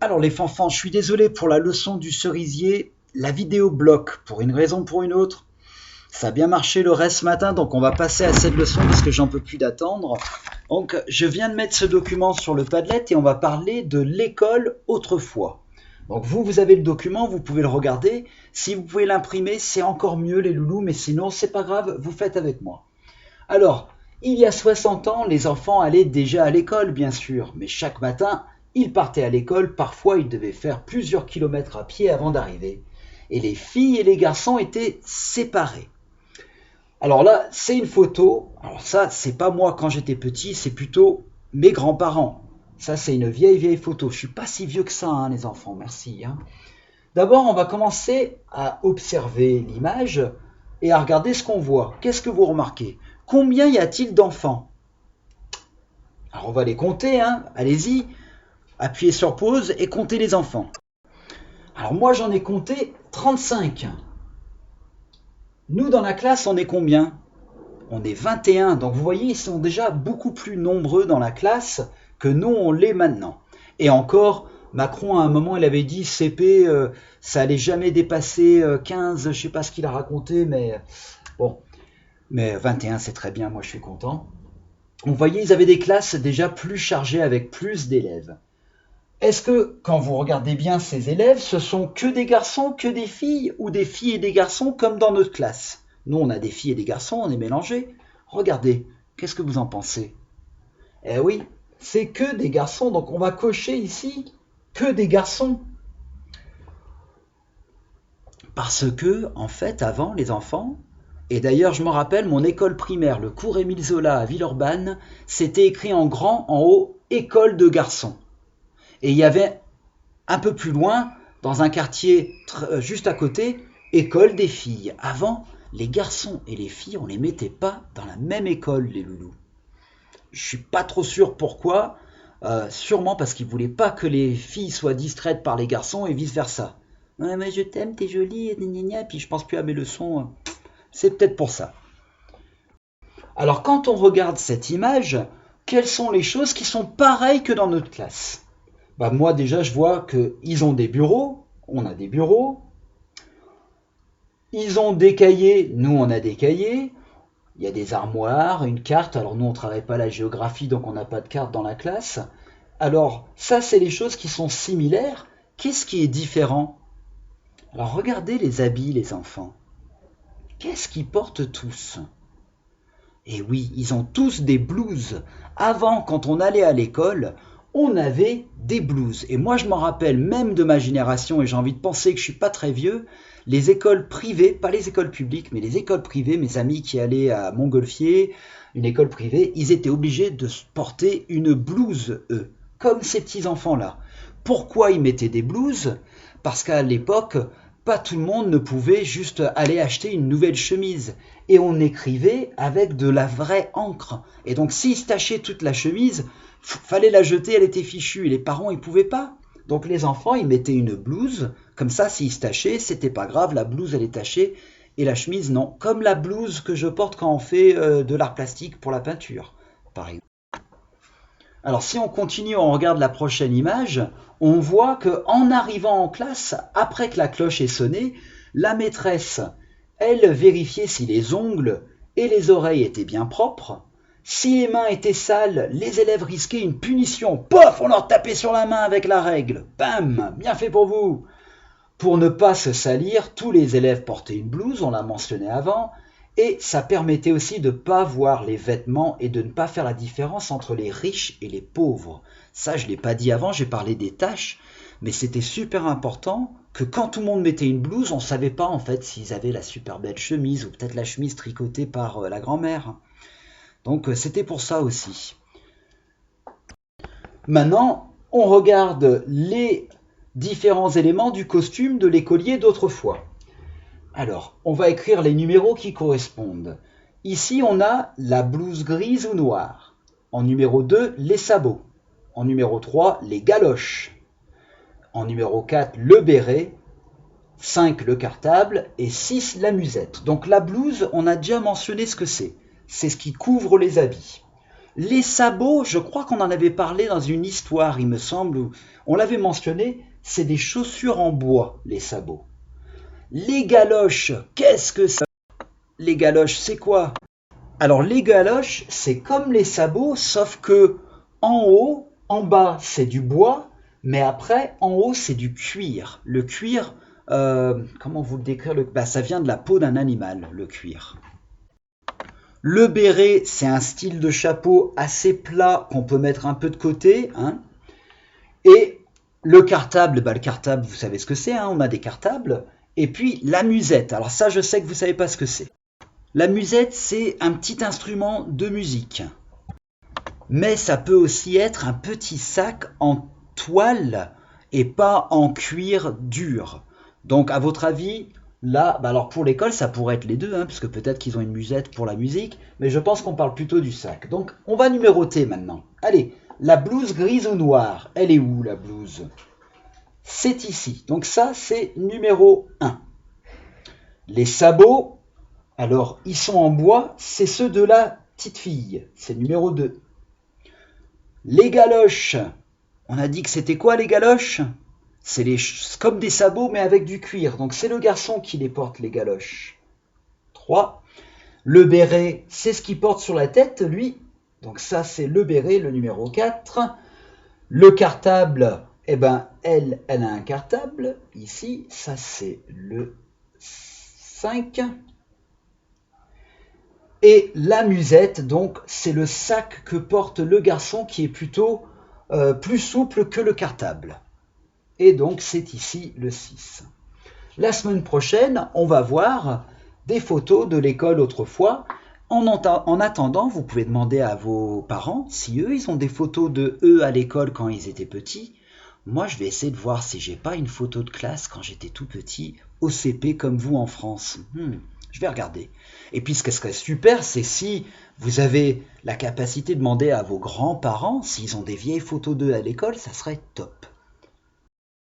Alors les fanfans, je suis désolé pour la leçon du cerisier, la vidéo bloque pour une raison ou pour une autre. Ça a bien marché le reste ce matin, donc on va passer à cette leçon parce que j'en peux plus d'attendre. Donc je viens de mettre ce document sur le Padlet et on va parler de l'école autrefois. Donc vous avez le document, vous pouvez le regarder. Si vous pouvez l'imprimer, c'est encore mieux les loulous, mais sinon c'est pas grave, vous faites avec moi. Alors, il y a 60 ans, les enfants allaient déjà à l'école bien sûr, mais chaque matin, ils partaient à l'école, parfois ils devaient faire plusieurs kilomètres à pied avant d'arriver. Et les filles et les garçons étaient séparés. Alors là, c'est une photo. Alors ça, c'est pas moi quand j'étais petit, c'est plutôt mes grands-parents. Ça, c'est une vieille photo. Je suis pas si vieux que ça, hein, les enfants, merci. D'abord, on va commencer à observer l'image et à regarder ce qu'on voit. Qu'est-ce que vous remarquez? Combien y a-t-il d'enfants? Alors on va les compter, allez-y. Appuyez sur pause et comptez les enfants. Alors moi, j'en ai compté 35. Nous, dans la classe, on est combien? On est 21. Donc vous voyez, ils sont déjà beaucoup plus nombreux dans la classe que nous, on l'est maintenant. Et encore, Macron, à un moment, il avait dit CP, ça allait jamais dépasser 15. Je ne sais pas ce qu'il a raconté, mais bon. Mais 21, c'est très bien, moi je suis content. Vous voyez, ils avaient des classes déjà plus chargées avec plus d'élèves. Est-ce que, quand vous regardez bien ces élèves, ce sont que des garçons, que des filles, ou des filles et des garçons comme dans notre classe? Nous, on a des filles et des garçons, on est mélangés. Regardez, qu'est-ce que vous en pensez? Eh oui, c'est que des garçons, donc on va cocher ici que des garçons. Parce que, en fait, avant, les enfants, et d'ailleurs, je me rappelle, mon école primaire, le cours Émile Zola à Villeurbanne, c'était écrit en grand, en haut, école de garçons. Et il y avait un peu plus loin, dans un quartier juste à côté, école des filles. Avant, les garçons et les filles, on ne les mettait pas dans la même école, les loulous. Je ne suis pas trop sûr pourquoi, sûrement parce qu'ils ne voulaient pas que les filles soient distraites par les garçons et vice-versa. Ouais, mais je t'aime, t'es jolie, et puis je pense plus à mes leçons. C'est peut-être pour ça. Alors quand on regarde cette image, quelles sont les choses qui sont pareilles que dans notre classe? Moi déjà je vois qu'ils ont des bureaux, on a des bureaux, ils ont des cahiers, nous on a des cahiers, il y a des armoires, une carte, alors nous on ne travaille pas la géographie donc on n'a pas de carte dans la classe. Alors ça c'est les choses qui sont similaires, qu'est-ce qui est différent? Alors regardez les habits les enfants, qu'est-ce qu'ils portent tous? Et oui, ils ont tous des blouses. Avant, quand on allait à l'école, on avait des blouses. Et moi, je m'en rappelle même de ma génération, et j'ai envie de penser que je ne suis pas très vieux, les écoles privées, pas les écoles publiques, mais les écoles privées, mes amis qui allaient à Montgolfier, une école privée, ils étaient obligés de porter une blouse, eux, comme ces petits enfants-là. Pourquoi ils mettaient des blouses? Parce qu'à l'époque, pas tout le monde ne pouvait juste aller acheter une nouvelle chemise. Et on écrivait avec de la vraie encre. Et donc s'ils se tachaient toute la chemise, fallait la jeter, elle était fichue. Et les parents, ils pouvaient pas. Donc les enfants, ils mettaient une blouse. Comme ça, s'ils se tachaient, c'était pas grave, la blouse, elle est tachée. Et la chemise, non. Comme la blouse que je porte quand on fait de l'art plastique pour la peinture, par exemple. Alors si on continue, on regarde la prochaine image, on voit qu'en arrivant en classe, après que la cloche ait sonné, la maîtresse, elle vérifiait si les ongles et les oreilles étaient bien propres. Si les mains étaient sales, les élèves risquaient une punition. Pof, on leur tapait sur la main avec la règle. Bam, bien fait pour vous. Pour ne pas se salir, tous les élèves portaient une blouse, on l'a mentionné avant, et ça permettait aussi de ne pas voir les vêtements et de ne pas faire la différence entre les riches et les pauvres. Ça, je ne l'ai pas dit avant, j'ai parlé des tâches, mais c'était super important que quand tout le monde mettait une blouse, on ne savait pas en fait s'ils avaient la super belle chemise ou peut-être la chemise tricotée par la grand-mère. Donc c'était pour ça aussi. Maintenant, on regarde les différents éléments du costume de l'écolier d'autrefois. Alors, on va écrire les numéros qui correspondent. Ici, on a la blouse grise ou noire. En numéro 2, les sabots. En numéro 3, les galoches. En numéro 4, le béret. 5, le cartable. Et 6, la musette. Donc la blouse, on a déjà mentionné ce que c'est. C'est ce qui couvre les habits. Les sabots, je crois qu'on en avait parlé dans une histoire, il me semble, où on l'avait mentionné, c'est des chaussures en bois, les sabots. Les galoches, qu'est-ce que c'est? Les galoches, c'est quoi? Alors les galoches, c'est comme les sabots, sauf que en haut, en bas, c'est du bois, mais après, en haut, c'est du cuir. Le cuir, comment vous le décrire? Ça vient de la peau d'un animal, le cuir. Le béret, c'est un style de chapeau assez plat qu'on peut mettre un peu de côté, hein. Et le cartable, le cartable, vous savez ce que c'est, hein, on a des cartables. Et puis la musette. Alors ça, je sais que vous savez pas ce que c'est. La musette, c'est un petit instrument de musique. Mais ça peut aussi être un petit sac en toile et pas en cuir dur. Donc à votre avis, là, alors pour l'école, ça pourrait être les deux, hein, puisque peut-être qu'ils ont une musette pour la musique, mais je pense qu'on parle plutôt du sac. Donc on va numéroter maintenant. Allez, la blouse grise ou noire, elle est où la blouse? C'est ici. Donc ça, c'est numéro 1. Les sabots, alors ils sont en bois, c'est ceux de la petite fille, c'est numéro 2. Les galoches, on a dit que c'était quoi les galoches? C'est comme des sabots mais avec du cuir, donc c'est le garçon qui les porte les galoches. 3. Le béret, c'est ce qu'il porte sur la tête lui, donc ça c'est le béret, le numéro 4. Le cartable, eh ben elle a un cartable, ici, ça c'est le 5. Et la musette, donc, c'est le sac que porte le garçon qui est plutôt plus souple que le cartable. Et donc, c'est ici le 6. La semaine prochaine, on va voir des photos de l'école autrefois. En attendant, vous pouvez demander à vos parents si eux, ils ont des photos de eux à l'école quand ils étaient petits. Moi, je vais essayer de voir si j'ai pas une photo de classe quand j'étais tout petit, au CP comme vous en France. Je vais regarder. Et puis ce qui serait super, c'est si vous avez la capacité de demander à vos grands-parents s'ils ont des vieilles photos d'eux à l'école, ça serait top.